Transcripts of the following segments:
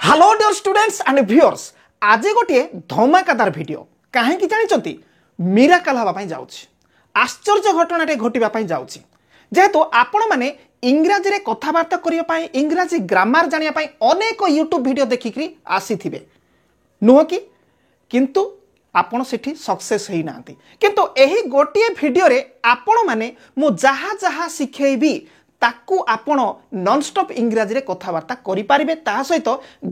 Hello dear students and viewers आज गोटे धमाकेदार वीडियो कहीं जानते मिराकल हवाई जाऊँगी आश्चर्य घटनाटे घटवाई जाऊँगी जेहेतु आपण मैंने इंग्राजी में कथबार्ता करने इंग्राजी ग्रामर जानापी अनेक यूट्यूब वीडियो देखिक आसी नुह कि किंतु आपण सेठी सक्सेस ही ना किंतु एही गोटे वीडियो रे आपण माने मु जहा जहा शिखेबी ताकू आपण नॉन स्टॉप इंग्राजी रे कथबार्ता करि पारिबे ता सहित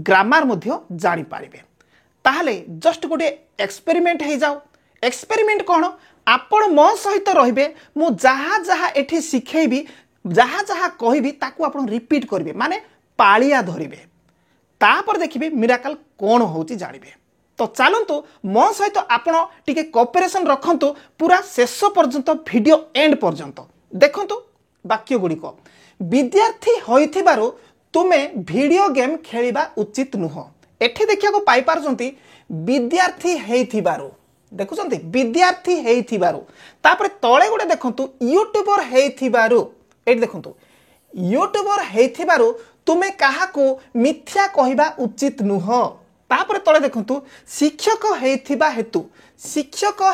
ग्रामर मध्य जानि पारिबे ताहले जस्ट गोटे एक्सपेरिमेंट हे जाऊ एक्सपेरिमेंट कोन आपण मो सहित रहिबे मु जहा जहा एठी शिखेबी जहा जहा कहिबी ताकू आपण रिपीट करिवे माने पालिया धरिबे तापर देखिबे मिराकल कोन होउची जानिबे तो चलतु मो सहित आपण टिके कोऑपरेशन रखंतु पूरा शेष पर्यंत वीडियो एंड पर्यंत देखंतु वाक्य गुड़िक विद्यार्थी होइथिबारु तुमे वीडियो गेम खेलिबा उचित नुह एठी देखिया पाई पारछंती विद्यार्थी हेइथिबारु देखुछंती विद्यार्थी हेइथिबारु तापर तळे गुडे देखंतु यूट्यूबर हेइथिबारु एठी देखंतु यूट्यूबर हेइथिबारु तुमे काहाकू मिथ्या कहिबा उचित नुह तापर तले देखंतु शिक्षक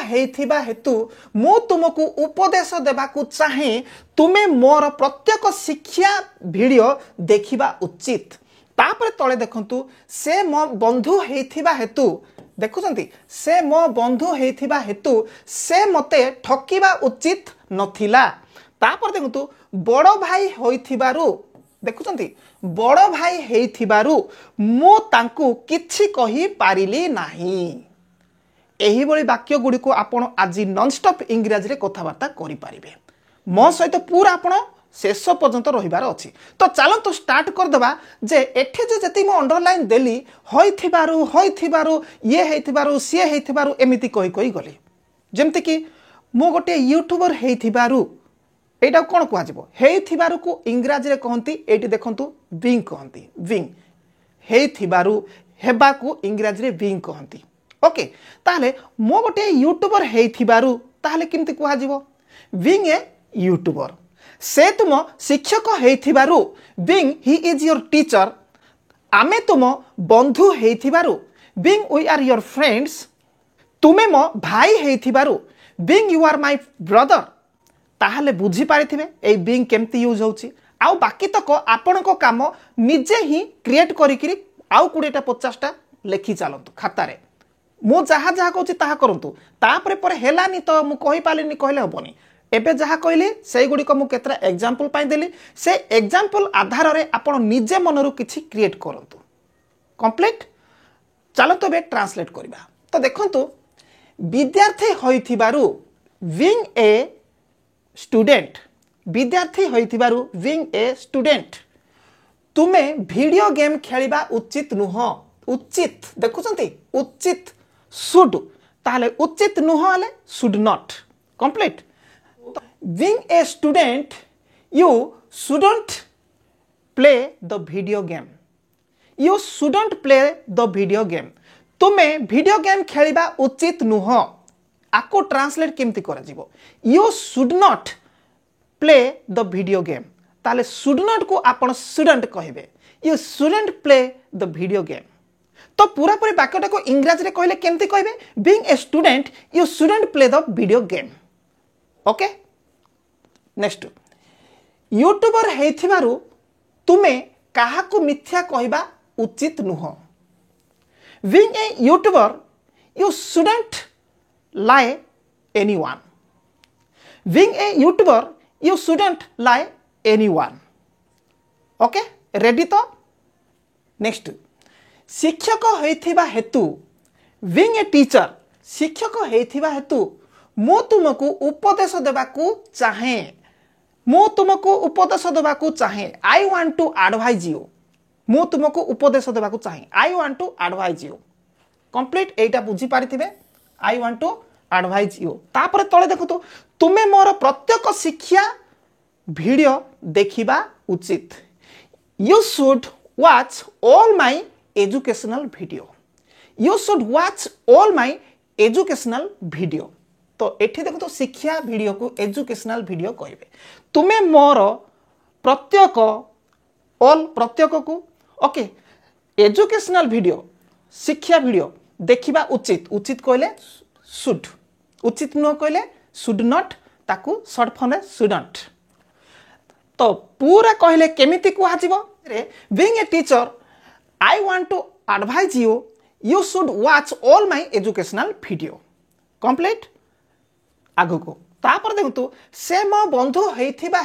हेइथिबा हेतु मु तुमको उपदेश देबाकू चाहे तुमे मोर प्रत्येक शिक्षा वीडियो देखिबा उचित तापर तले देखंतु से मो बंधु हेइथिबा हेतु देखुछंती से मो बंधु हेइथिबा हेतु से मते ठकिबा उचित नथिला तापर देखंतु बड़ भाई होइथिबारु देखुछंती बड़ भाई हेइथिबारु मु तांकू किछि कहि पारिली नाही एही बळी वाक्य गुडी को आपण आज नॉन स्टॉप इंग्रजी रे कथबार्ता करि पारिबे मो सहित पूरा आपण शेष पर्यंत रहिबार अछि तो चलंतु स्टार्ट कर देबा जे एठी जे जति मो अंडरलाइन देली होइथिबारु ये हेइथिबारु से हेइथिबारु एमिति कहि गली जेमति कि मो गोटे यूट्यूबर हेइथिबारु एटा कोन कुआ जिवो हेइथिबारु को इंग्रजी रे कहंती एटी देखंतु बीइंग कहंती बीइंग हेइथिबारु हेबा को इंग्रजी रे बीइंग कहंती ओके ताले मो गोटे यूट्यूबर हेइथिबारु ताले किमति कुआ जिवो बीइंग ए यूट्यूबर से तुम शिक्षक हेइथिबारु being he is your teacher आमे तुम बंधु हेइथिबारु being we are your friends तुमे मो भाई हेइथिबारु being you are my brother ताहले बुझी पारिथिबे ए बीइंग केमती यूज होउची आउ बाकी तक आपनको काम निजे ही क्रिएट करिकिरी आउ 20टा 50टा लेखि चालंतु खाता रे मु जहा जहा कहूची ताहा करंतु तापरे पर हेलानी तो मु कहि पालिनी कहले हबनी एबे जहा कहली सेई गुडी को मु केतरा एग्जांपल पाइ देली से एग्जांपल आधार रे आपण निजे मनरु किछि क्रिएट करंतु कंप्लीट चलंतु बे ट्रांसलेट करबा तो देखंतु विद्यार्थी होइथिबारु विंग ए स्टूडेंट विद्यार्थी होइथिबारु विंग ए स्टूडेंट तुमे वीडियो गेम खेलिबा उचित नुह उचित देखुछंती उचित शुड ताले उचित नुह हले should not complete wing A student you shouldn't play the video game you shouldn't play the video game तुमे वीडियो गेम खेलिबा उचित नुह आको ट्रांसलेट केमती करा जिवो you should not play the video game ताले शुड नॉट को आपण शुडंट कहिबे you shouldn't play the video game तो पूरा पूरी वाक्यटा को इंग्रजी रे कहले केमती कहिबे being a student you shouldn't play the video game okay next YouTuber हेथिबारु तुमे काहाकू मिथ्या कहिबा उचित नुह being a YouTuber you shouldn't lie anyone being a youtuber you shouldn't lie anyone okay ready तो next शिक्षक हेथिबा हेतु being a teacher शिक्षक हेथिबा हेतु मो तुमको उपदेश देबाकू चाहे मो तुमको उपदेश देबाकू चाहे I want to advise you मो तुमको उपदेश देबाकू चाहे I want to advise you complete एटा बुझी पारिथिबे I want to advise you तापर तळे देखतो तुमे मोर प्रत्येक शिक्षा वीडियो देखिबा उचित you should watch all my educational video you should watch all my educational video तो एठी देखतो शिक्षा वीडियो को एजुकेशनल वीडियो कहबे तुमे मोर प्रत्येक ऑल प्रत्येक को ओके एजुकेशनल वीडियो शिक्षा वीडियो देखिबा उचित उचित कहले शुड उचित न कहले शुड नॉट ताकू शॉर्ट फॉर्म रे शुडंट तो पूरा कहले केमिति कुहा जीवो रे being a teacher I want to advise you should watch all my educational video complete आगु को तापर देखंतु से मो बंधु हेथिबा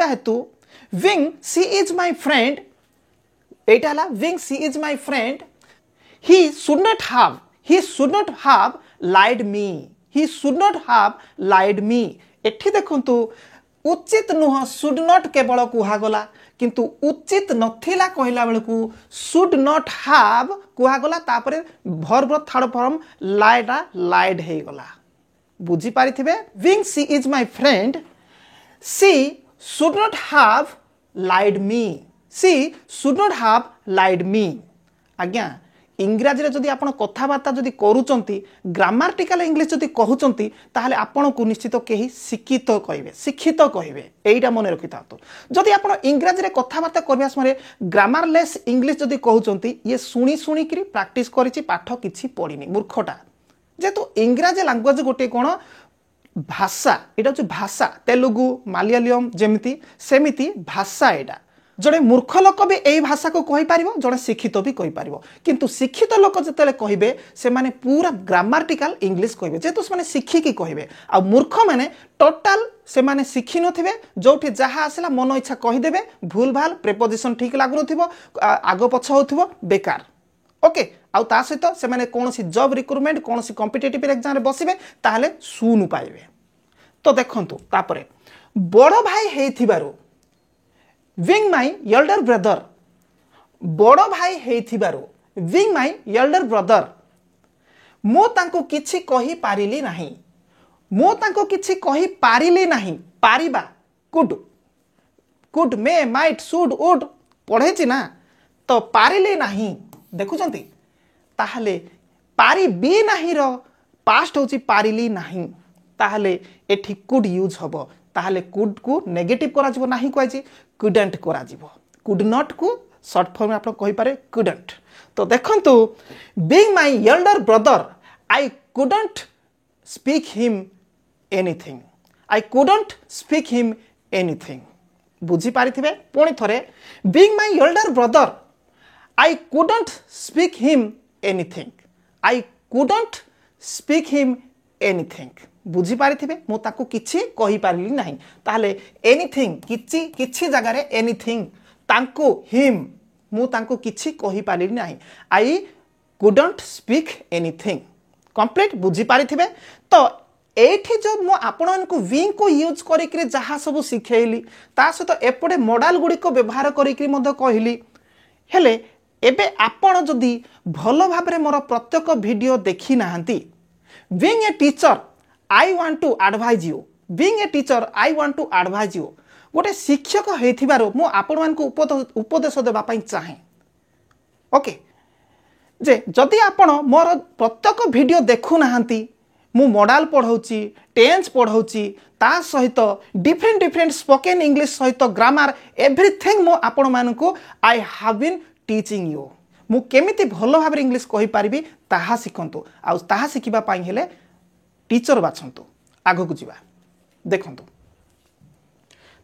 हेतु wing C is my friend एटा हला wing C is my friend he should not have lied मी एठी देखंतु उचित नुह शुड नॉट केवल कुहागला किंतु उचित नथिला कहला बेलकू शुड नॉट हैव कुहागला तापरे वर्ब थर्ड फॉर्म लाइड हे गला बुझी पारिथिबे being C is my friend she should not have lied me आज्ञा इंग्राजी रे जदि आपण कथाबार्ता जदि करूचंती ग्रामाटिकल इंग्लिश जदि कहउचंती ताहले आपण को निश्चित केही शिक्षित कहिबे एइटा मने रखितातो जदि आपण इंग्राजी रे कथाबार्ता करबा समय ग्रामरलेस इंग्लिश जदि कहउचंती ये सुनी करी प्रैक्टिस करिछि पाठ किछि पढिनी मूर्खटा जेतु इंग्राजी लैंग्वेज गोटे कोन भाषा एटा जो भाषा तेलुगु मलयालम जेमिति सेमिति भाषा एटा जड़े मूर्ख लोक भी यही भाषा को कहि पारिबो जड़े शिक्षित भी कहि पारिबो किंतु शिक्षित लोक जतेले कहिबे से माने पूरा ग्रामाटिकल इंग्लिश कहिबे जेतु से माने शिखिकी कहिबे आ मूर्ख माने टोटल से माने शिखि नथिबे जोठी जहा आसला मन इच्छा कहि देबे भूल भाल प्रीपोजिशन ठीक लागु नथिबो आगो पछ होथिबो बेकार ओके आ ता सहित से माने कोनोसी जॉब रिक्रूटमेंट कोनोसी कॉम्पिटिटिव एग्जाम रे बसिबे ताहले सुनु पाइबे तो देखंतु तापरे बड़ भाई हेथिबारु विंग माय एल्डर ब्रदर बड़ भाई हेथिबारु विंग माय एल्डर ब्रदर मो तांको किछि कहि पारिली नाही पारिबा could may might should would पढेछि ना तो पारिली नाही देखुचंती ताहले पारिबी नाही रो पास्ट होछि पारिली नाही ताहले एठी कुड यूज हबो ताहले कुड को नेगेटिव करा जिवो नाही कहछि कुडंट करा जिवो कुड नॉट को शॉर्ट फॉर्म आपण कहि पारे कुडंट तो देखंतु being my elder brother I couldn't speak him anything बुझी पारिथिबे पुणी थरे being my elder brother I couldn't speak him anything बुझी पारिथिबे मो ताको किछि कहि पारिली नाही ताले एनीथिंग किछि जगह रे एनीथिंग तांको हिम मो तांको किछि कहि पारिली नाही I couldn't speak anything complete बुझी पारिथिबे तो एठी जो मो आपण को विंग को यूज करी के जहा सब सिखेइली ता सहित एपडे मॉडल गुडी को व्यवहार करी के मध कहिली हेले एबे आपण जदी भलो भाबरे मोर प्रत्येक वीडियो देखि नाहंती being a teacher I want to advise you गोटे शिक्षक हेथिबारो मो आपण मान को उपदेश देबा पई चाहे ओके जे जदि आपण मोर प्रत्येक वीडियो देखु नाहंती मु मॉडल पढ़ाउची टेंस पढ़ाउची ता सहित डिफरेंट स्पोकन इंग्लिश सहित ग्रामर एवरीथिंग मो आपण मान को I have been teaching you मु केमिति भलो भाबरे इंग्लिश कहि पारिबी ताहा सिखंतु आ ताहा सिखिबा पई हेले टीचर बाछंतु आगो को जीवा देखंतु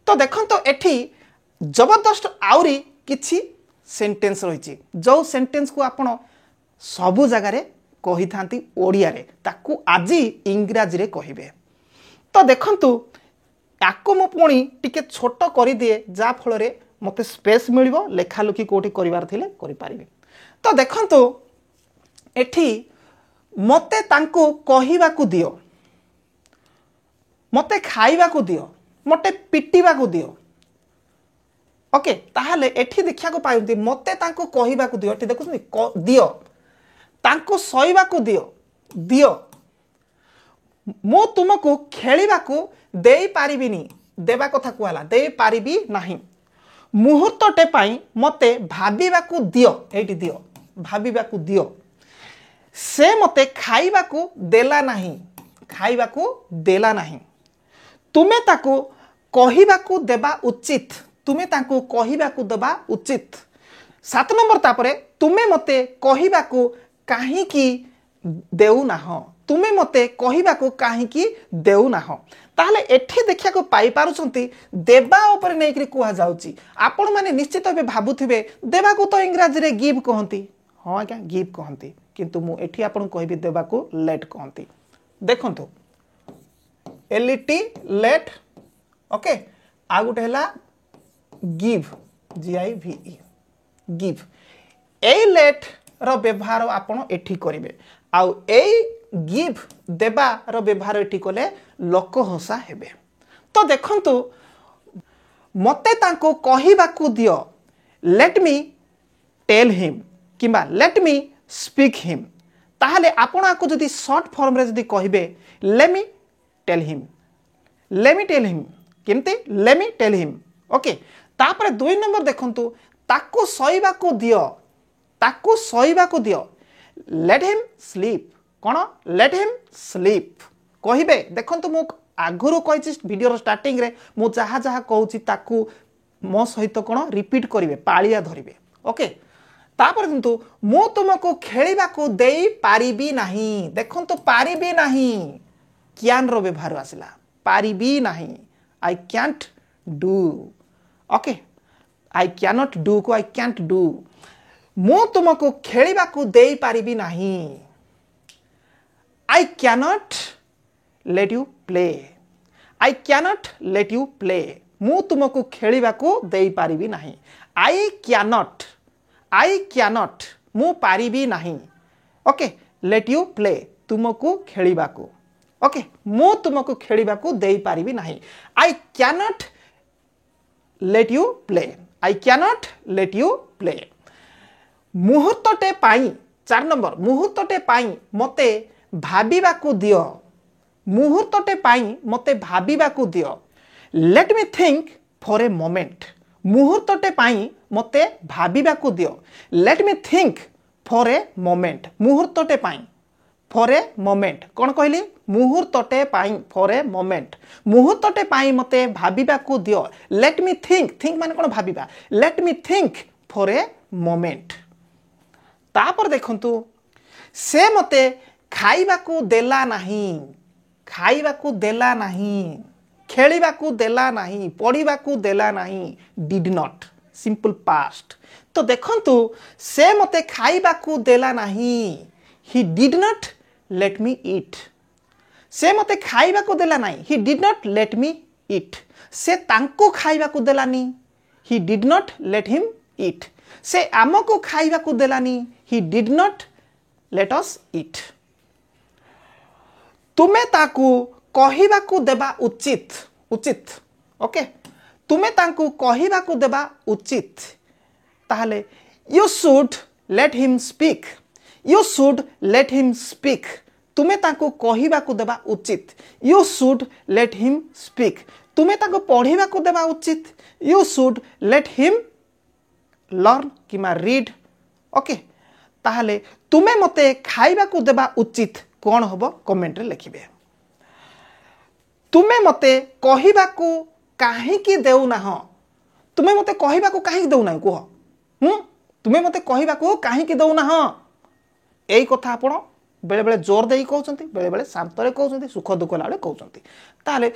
तो देखंतु एठी जबरदस्त आउरी किछि सेंटेंस रहिछि जो सेंटेंस को आपण सबु जगह रे कहि थांती ओडिया रे ताकू आजी इंग्राजी रे कहिबे तो देखंतु याको मु पुणी टिके छोट करि दिए जा फल रे मते स्पेस मिलिबो लेखा लुकी कोठी करिवार थिले करि पारिबे तो देखंतु एठी मते तांको कहिबा को दियो मते खाइबा को दियो मते पिटिबा को दियो ओके ताहले एठी देखिया को पाउती मते तांको कहिबा को दियो एठी देखुछनी दियो तांको सईबा को दियो मो तुमको खेलिबा को देई पारिबिनी देबा कथा कहला देई पारिबी नाही मुहूर्तटे पाई मते भाबिबा को दियो एठी दियो भाबिबा को दियो से मते खाइबा को देला नाही तुमे ताको कहिबा को देबा उचित तुमे तांको कहिबाकू देबा उचित। 7 नंबर तापरे तुमे मते कहिबाकू काहीकि देउ नाह, तुमे मते कहिबाकू काहीकि देउ नाह। ताहले एठी देखिया को पाई पारुछंती देबा ऊपर नै कि कुहा जाउची। आपण माने निश्चित भाबे भाबुथिबे देबा को तो इंग्रजी रे गिव कहंती। हां आज्ञा गिव कहंती, किंतु मु एठी आपण कहबी देबा को लेट कहंती। देखंतु एलईटी लेट, ओके। आ गुटे हला गिव, GIVE गिव। ए लेट रो व्यवहार आपण एठी करिवे। आउ ए गिव देबा रो व्यवहार एठी कले लोक हसा हेबे। तो देखंतु मते तांको कहिबाकू दियो, लेट मी टेल हिम किंबा लेट मी स्पीक हिम। ताहले आपण आको जदि शॉर्ट फॉर्म रे जदि कहिबे let me tell him, let me tell him केमते let me tell him, okay. तापर 2 नंबर देखंतु ताको सोइबाकू दियो, ताको सोइबाकू दियो, लेट हिम स्लीप। कोन लेट हिम स्लीप कहिबे। देखंतु मु आगुरु कहिछि वीडियो स्टार्टिंग रे मु जहा जहा कहूछि ताकू मो सहित कोन रिपीट करिवे, पाळिया धरिवे, ओके। तापर किंतु मु तुमको खेलिबाकू देई पारिबी नाही। देखंतु पारिबी नाही क्यान रो व्यवहार आसिला, पारिबी नाही, I can't do, okay. I cannot do को आई कैंट डू। मु तुमको खेलिबाकू देई पारिबी नाही, I cannot let you play, I cannot let you play. मु तुमको खेलिबाकू देई पारिबी नाही, आई कैनॉट मु पारिबी नाही, ओके। लेट यू प्ले तुमको खेलिबाकू, ओके। मु तुमको खेलिबाकू देई पारिबी नाही, I cannot let you play, I cannot let you play. मुहूर्तटे पाई 4 नंबर मुहूर्तटे पाई मते भाबिबाकू दियो, मुहूर्तटे पाई मते भाबिबाकू दियो। Let me think for a moment, मुहूर्तटे पाई मते भाबिबाकू दियो। Let me think for a moment, मुहूर्तटे पाई फॉर ए मोमेंट। कोन कहली मुहूर्तटे पाई फॉर ए मोमेंट, मुहूर्तटे पाई मते भाबिबाकू दियो। लेट मी थिंक, थिंक माने कोन भाबिबा, let me think for a moment. तापर देखंतु से मते खाइबाकू देला नाही, खाइबाकू देला नाही, खेलिबाकू देला नाही, पढ़िबाकू देला नाही, डिड नॉट, सिंपल पास्ट। तो देखंतु से मते खाइबाकू देला नाही, he did not let me eat. से मते खाइबाकू देला नाही, he did not let me eat. से तांको खाइबाकू देलानी, he did not let him eat. से आमको खाइबाकू देलानी, he did not let us eat. तुमे ताकू कहिबाकू देबा उचित, उचित, ओके। तुमे तांकू कहिबाकू देबा उचित। ताहले you should let him speak, you should let him speak. तुमे तांकू कहिबाकू देबा उचित, you should let him speak. तुमे तांकू पढ़िबाकू देबा उचित, you should let him learn keema read, okay. ताहले तुमे मते खाइबाकू देबा उचित कोन होबो कमेंट रे लिखिबे। तुमे मते कहिबाकू काहीकि देउ नाह, तुमे मते कहिबाकू काहीकि देउ नाह कुह, तुमे मते कहिबाकू काहीकि देउ नाह। एई कथा आपण बेले बेले जोर देई कहउचंती, बेले बेले शांत रे कहउचंती, सुख दुख लाले कहउचंती। ताले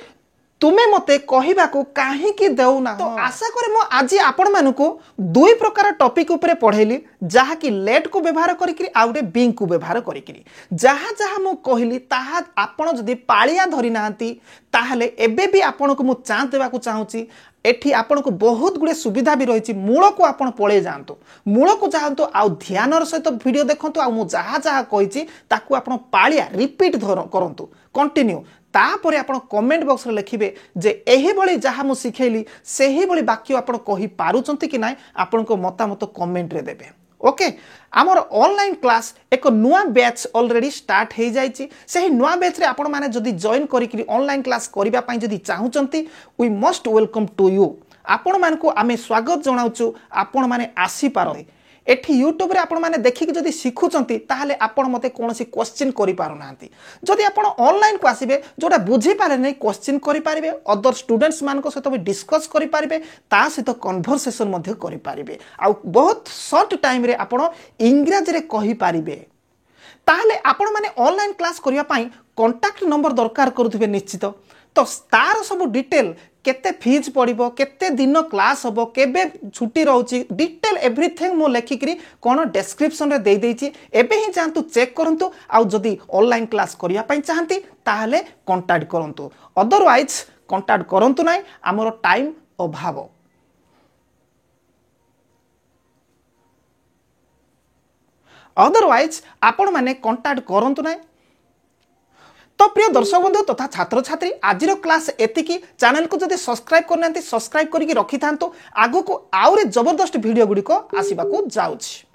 तुमे मते कहिबाकू काहीकि देउ नाह। तो आशा करे मो आज आपण मानको 2 प्रकार टॉपिक ऊपर पढेली, जहा कि लेट को व्यवहार करिकरी आ उडे बिंग को व्यवहार करिकरी। जहा जहा मो कहली ताहा आपण जदी पाळिया धरि नांती ताहले एबे भी आपण को मु चांस देबाकू चाहूची। एठी आपण को बहुत गुडे सुविधा भी रहिछि, मूल को आपण पळे जांतो, मूल को जांतो आ ध्यानर सहित वीडियो देखंतु। आ मु जहा जहा कहिछि ताकू आपण पाळिया रिपीट करंतु, कंटिन्यू। तापर आपण कमेंट बॉक्स रे लिखिबे जे एही बळी जहा मु सिखैली सेही बळी वाक्य आपण कहि पारुचंती कि नाही, आपण को मतामत कमेंट रे देबे, ओके। आमर ऑनलाइन क्लास एक नुआ बैच ऑलरेडी स्टार्ट हो जाइछि। सेही नुआ बैच रे आपण माने जदी जॉइन करिकरी ऑनलाइन क्लास करिबा पई जदी चाहुचंती, we must welcome to you. आपण मान को आमे स्वागत जणाउछु, आपण माने आसी पारते। एठी यूट्यूब रे आपण माने देखिक जदि शिखुचंती ताहले आपण मते कोनोसी क्वेश्चन करि पारु नांती जदि आपण ऑनलाइन को आसीबे जोटा बुझी पारे नै क्वेश्चन करि पारिबे अदर स्टूडेंट्स मान को सहित भी डिस्कस करि पारिबे ता सहित कन्वर्सेशन मध्ये करि पारिबे आ बहुत शॉर्ट टाइम रे आपण इंग्रजी रे कहि पारिबे ताहले आपण माने ऑनलाइन क्लास करिया पई कांटेक्ट नंबर दरकार करूथिबे निश्चित तो तार सब डिटेल केते फीज पड़िबो केते दिन क्लास हबो केबे छुट्टी रहउची डिटेल एवरीथिंग मो लेखिकरी कोन डिस्क्रिप्शन रे दे देइची एबे ही जानतु चेक करंतु आ जदी ऑनलाइन क्लास करिया पई चाहंती ताहले कांटेक्ट करंतु अदरवाइज कांटेक्ट करंतु नै हमरो टाइम अभाव अदरवाइज आपण माने कांटेक्ट करंतु नै तो प्रिय दर्शक बंधु तथा छात्र छात्री आज क्लास एतिकी चैनल को जदि सब्सक्राइब करना सब्सक्राइब करके रखि थांतु आगो को आउरे जबरदस्त वीडियो गुडी को आसीबा को जाउछि।